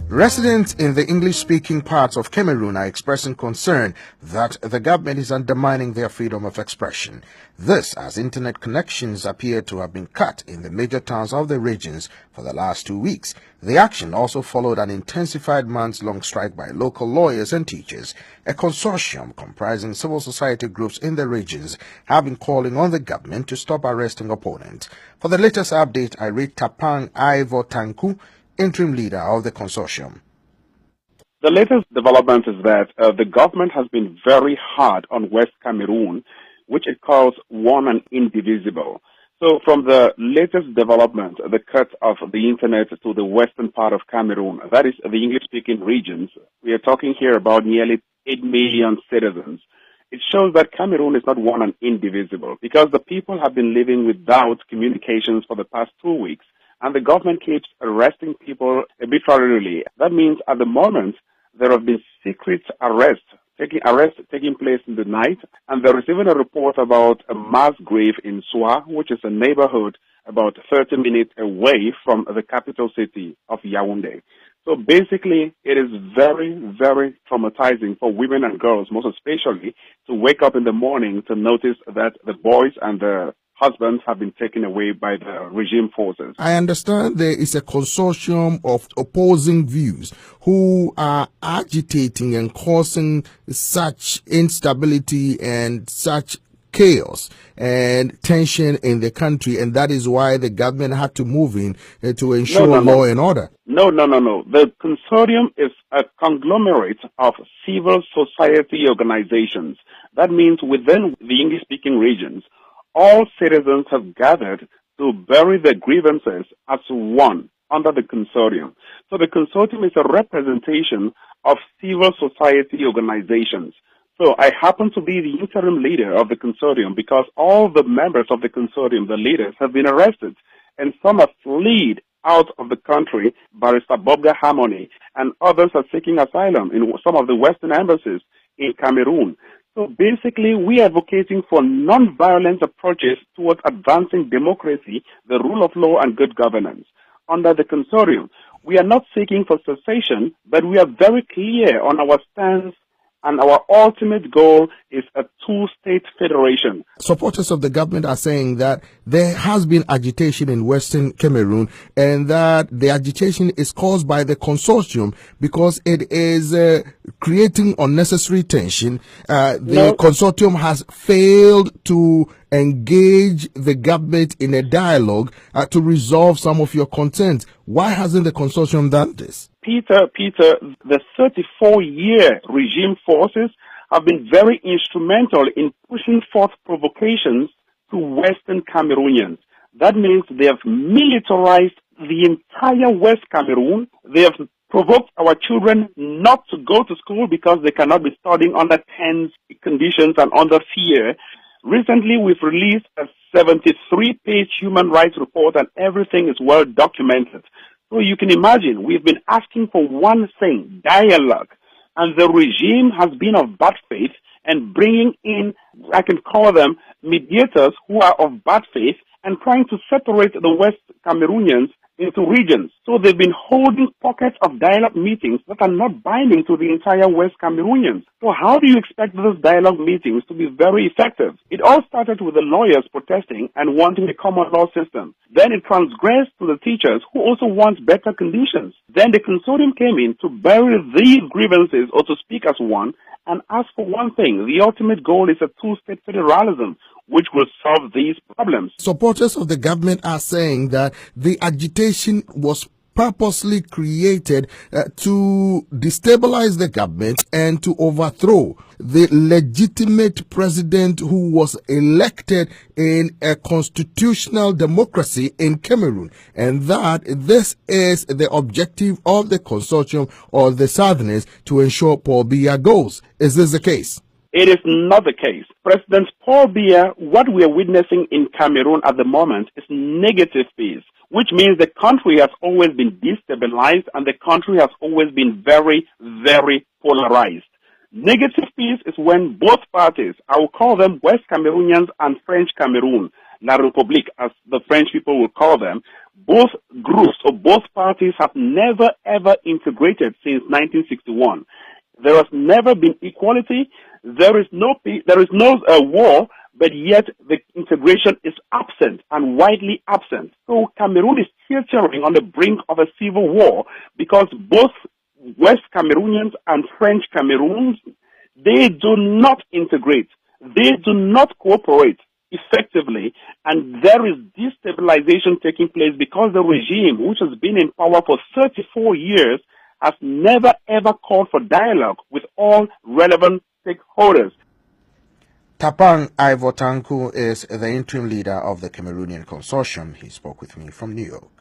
Residents in the English-speaking parts of Cameroon are expressing concern that the government is undermining their freedom of expression. This as internet connections appear to have been cut in the major towns of the regions for the last 2 weeks. The action also followed an intensified months-long strike by local lawyers and teachers. A consortium comprising civil society groups in the regions have been calling on the government to stop arresting opponents. For the latest update, I read Tapang Tanku, interim leader of the consortium. The latest development is that the government has been very hard on West Cameroon, which it calls one and indivisible. So from the latest development, the cut of the internet to the western part of Cameroon, that is the English-speaking regions, we are talking here about nearly 8 million citizens. It shows that Cameroon is not one and indivisible because the people have been living without communications for the past 2 weeks. And the government keeps arresting people arbitrarily. That means at the moment, there have been secret arrests taking place in the night. And there is even a report about a mass grave in Soa, which is a neighborhood about 30 minutes away from the capital city of Yaoundé. So basically, it is very, very traumatizing for women and girls, most especially, to wake up in the morning to notice that the boys and the husbands have been taken away by the regime forces. I understand there is a consortium of opposing views who are agitating and causing such instability and such chaos and tension in the country, and that is why the government had to move in to ensure law and order. No. The consortium is a conglomerate of civil society organizations. That means within the English-speaking regions, all citizens have gathered to bury their grievances as one under the consortium. So the consortium is a representation of civil society organizations. So I happen to be the interim leader of the consortium because all the members of the consortium, the leaders, have been arrested and some have fled out of the country, Barrister Bobga Harmony, and others are seeking asylum in some of the Western embassies in Cameroon. So basically, we are advocating for non-violent approaches towards advancing democracy, the rule of law, and good governance. Under the consortium, we are not seeking for cessation, but we are very clear on our stance, and our ultimate goal is a two-state federation. Supporters of the government are saying that there has been agitation in Western Cameroon and that the agitation is caused by the consortium because it is creating unnecessary tension. The consortium has failed to engage the government in a dialogue to resolve some of your concerns. Why hasn't the consortium done this? Peter, the 34-year regime forces have been very instrumental in pushing forth provocations to Western Cameroonians. That means they have militarized the entire West Cameroon. They have provoked our children not to go to school because they cannot be studying under tense conditions and under fear. Recently, we've released a 73-page human rights report and everything is well documented. So you can imagine, we've been asking for one thing, dialogue. And the regime has been of bad faith and bringing in, I can call them, mediators who are of bad faith and trying to separate the West Cameroonians into regions. So they've been holding pockets of dialogue meetings that are not binding to the entire West Cameroonians. So how do you expect those dialogue meetings to be very effective? It all started with the lawyers protesting and wanting a common law system. Then it transgressed to the teachers who also want better conditions. Then the consortium came in to bury these grievances or to speak as one and ask for one thing. The ultimate goal is a two-state federalism, which will solve these problems. Supporters of the government are saying that the agitation was purposely created to destabilize the government and to overthrow the legitimate president who was elected in a constitutional democracy in Cameroon, and that this is the objective of the consortium or the Southerners to ensure Paul Biya goes. Is this the case? It is not the case. President Paul Biya, what we are witnessing in Cameroon at the moment is negative peace, which means the country has always been destabilized and the country has always been very, very polarized. Negative peace is when both parties, I will call them West Cameroonians and French Cameroon, La République, as the French people will call them, both groups or both parties have never ever integrated since 1961. There has never been equality. There is no war, but yet the integration is absent and widely absent. So Cameroon is teetering on the brink of a civil war because both West Cameroonians and French Cameroons, they do not integrate. They do not cooperate effectively, and there is destabilization taking place because the regime, which has been in power for 34 years, has never ever called for dialogue with all relevant stakeholders. Tapang Ivotanku is the interim leader of the Cameroonian consortium. He spoke with me from New York.